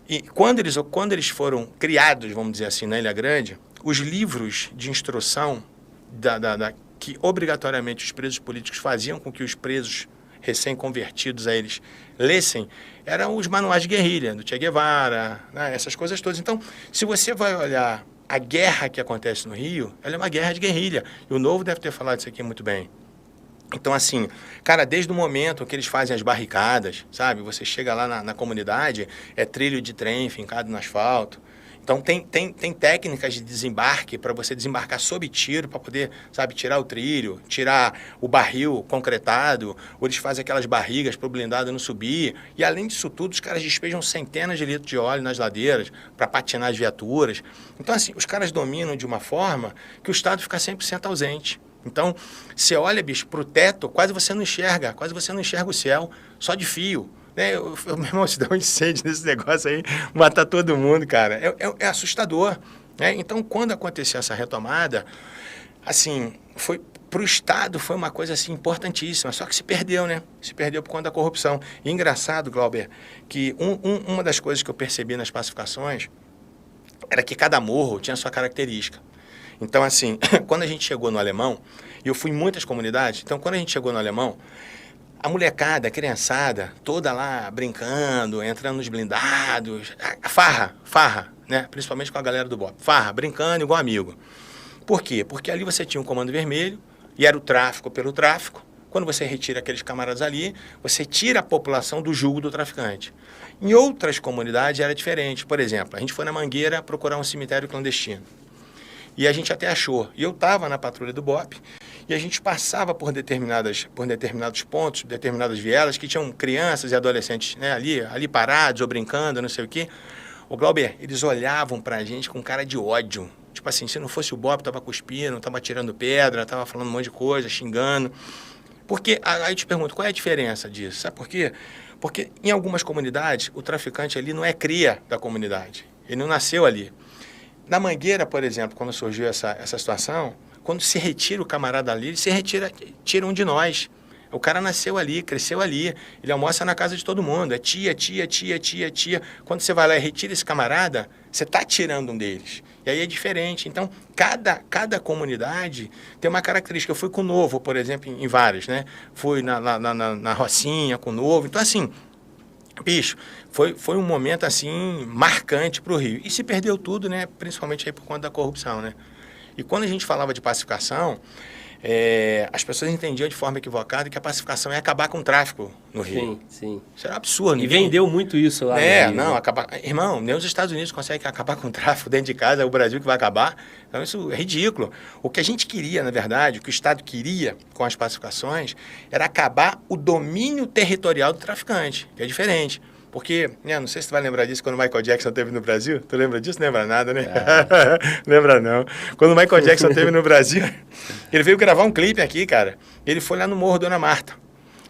E quando eles foram criados, vamos dizer assim, na Ilha Grande, os livros de instrução que obrigatoriamente os presos políticos faziam com que os presos recém-convertidos a eles lessem, eram os manuais de guerrilha, do Che Guevara, né, essas coisas todas. Então, se você vai olhar a guerra que acontece no Rio, ela é uma guerra de guerrilha. E o Novo deve ter falado isso aqui muito bem. Então, assim, cara, desde o momento que eles fazem as barricadas, sabe? Você chega lá na comunidade, é trilho de trem fincado no asfalto. Então, tem técnicas de desembarque para você desembarcar sob tiro, para poder, sabe, tirar o trilho, tirar o barril concretado, ou eles fazem aquelas barrigas para o blindado não subir. E, além disso tudo, os caras despejam centenas de litros de óleo nas ladeiras para patinar as viaturas. Então, assim, os caras dominam de uma forma que o Estado fica 100% ausente. Então, você olha, bicho, para o teto, quase você não enxerga o céu, só de fio. Né? Meu irmão, se dá um incêndio nesse negócio aí, matar todo mundo, cara. É assustador. Né? Então, quando aconteceu essa retomada, assim, foi para o Estado foi uma coisa assim importantíssima, só que se perdeu, né? Se perdeu por conta da corrupção. E engraçado, Glauber, que uma das coisas que eu percebi nas pacificações era que cada morro tinha sua característica. Então, assim, quando a gente chegou no Alemão, e eu fui em muitas comunidades, então quando a gente chegou no Alemão, a molecada, a criançada, toda lá brincando, entrando nos blindados, farra, né? Principalmente com a galera do BOP, farra, brincando igual amigo. Por quê? Porque ali você tinha um comando vermelho, e era o tráfico pelo tráfico. Quando você retira aqueles camaradas ali, você tira a população do jugo do traficante. Em outras comunidades era diferente. Por exemplo, a gente foi na Mangueira procurar um cemitério clandestino. E a gente até achou. E eu estava na patrulha do BOP e a gente passava por determinados pontos, determinadas vielas que tinham crianças e adolescentes, né, ali parados ou brincando, não sei o quê. O Glauber, eles olhavam pra gente com cara de ódio. Tipo assim, se não fosse o BOP, tava cuspindo, tava tirando pedra, tava falando um monte de coisa, xingando. Porque, aí eu te pergunto, qual é a diferença disso? Sabe por quê? Porque em algumas comunidades, o traficante ali não é cria da comunidade. Ele não nasceu ali. Na Mangueira, por exemplo, quando surgiu essa situação, quando se retira o camarada ali, ele se tira um de nós. O cara nasceu ali, cresceu ali, ele almoça na casa de todo mundo, é tia. Quando você vai lá e retira esse camarada, você está tirando um deles. E aí é diferente. Então, cada comunidade tem uma característica. Eu fui com o Novo, por exemplo, em várias, né? Fui na Rocinha com o Novo. Então, assim, bicho, foi um momento, assim, marcante para o Rio. E se perdeu tudo, né? Principalmente aí por conta da corrupção, né? E quando a gente falava de pacificação, as pessoas entendiam de forma equivocada que a pacificação é acabar com o tráfico no Rio. Sim. Isso era absurdo. E vendeu muito isso lá no Rio, não, né? acabar... Irmão, nem os Estados Unidos conseguem acabar com o tráfico dentro de casa, é o Brasil que vai acabar. Então isso é ridículo. O que a gente queria, na verdade, o que o Estado queria com as pacificações, era acabar o domínio territorial do traficante, que é diferente. Porque, né, não sei se tu vai lembrar disso quando o Michael Jackson esteve no Brasil. Tu lembra disso? Não lembra nada, né? Lembra não. Quando o Michael Jackson esteve no Brasil, ele veio gravar um clipe aqui, cara. Ele foi lá no Morro Dona Marta.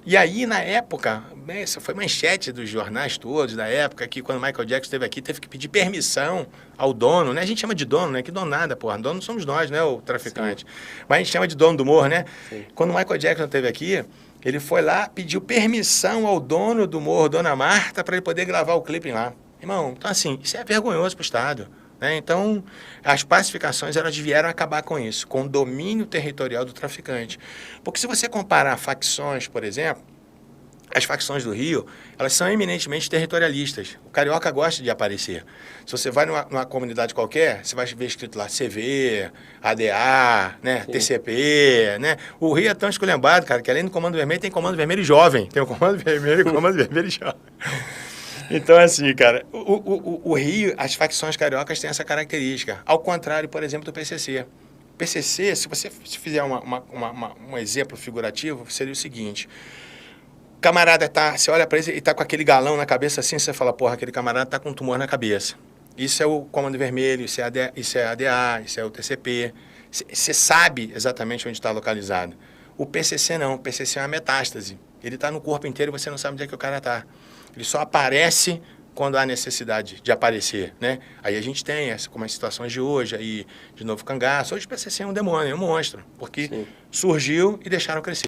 E aí, na época, essa foi manchete dos jornais todos da época, que quando o Michael Jackson esteve aqui, teve que pedir permissão ao dono, né? A gente chama de dono, né? Que dono nada, porra. Dono somos nós, né? O traficante. Sim. Mas a gente chama de dono do morro, né? Sim. Quando o Michael Jackson esteve aqui, ele foi lá, pediu permissão ao dono do Morro, Dona Marta, para ele poder gravar o clipe lá. Irmão, então assim, isso é vergonhoso para o Estado. Né? Então, as pacificações, elas vieram acabar com isso, com o domínio territorial do traficante. Porque se você comparar facções, por exemplo, as facções do Rio, elas são eminentemente territorialistas. O carioca gosta de aparecer. Se você vai numa comunidade qualquer, você vai ver escrito lá CV, ADA, né? TCP, né? O Rio é tão esculhambado, cara, que além do Comando Vermelho, tem Comando Vermelho Jovem. Tem o Comando Vermelho e o Comando Vermelho Jovem. Então, assim, cara, o Rio, as facções cariocas têm essa característica. Ao contrário, por exemplo, do PCC. O PCC, se você fizer um exemplo figurativo, seria o seguinte... O camarada você olha para ele e tá com aquele galão na cabeça assim, você fala, porra, aquele camarada tá com um tumor na cabeça. Isso é o Comando Vermelho, isso é ADA, isso é o TCP. Você sabe exatamente onde está localizado. O PCC não, o PCC é uma metástase. Ele está no corpo inteiro e você não sabe onde é que o cara está. Ele só aparece quando há necessidade de aparecer, né? Aí a gente tem, como as situações de hoje, aí de Novo Cangaço. Hoje o PCC é um demônio, é um monstro, porque surgiu e deixaram crescer.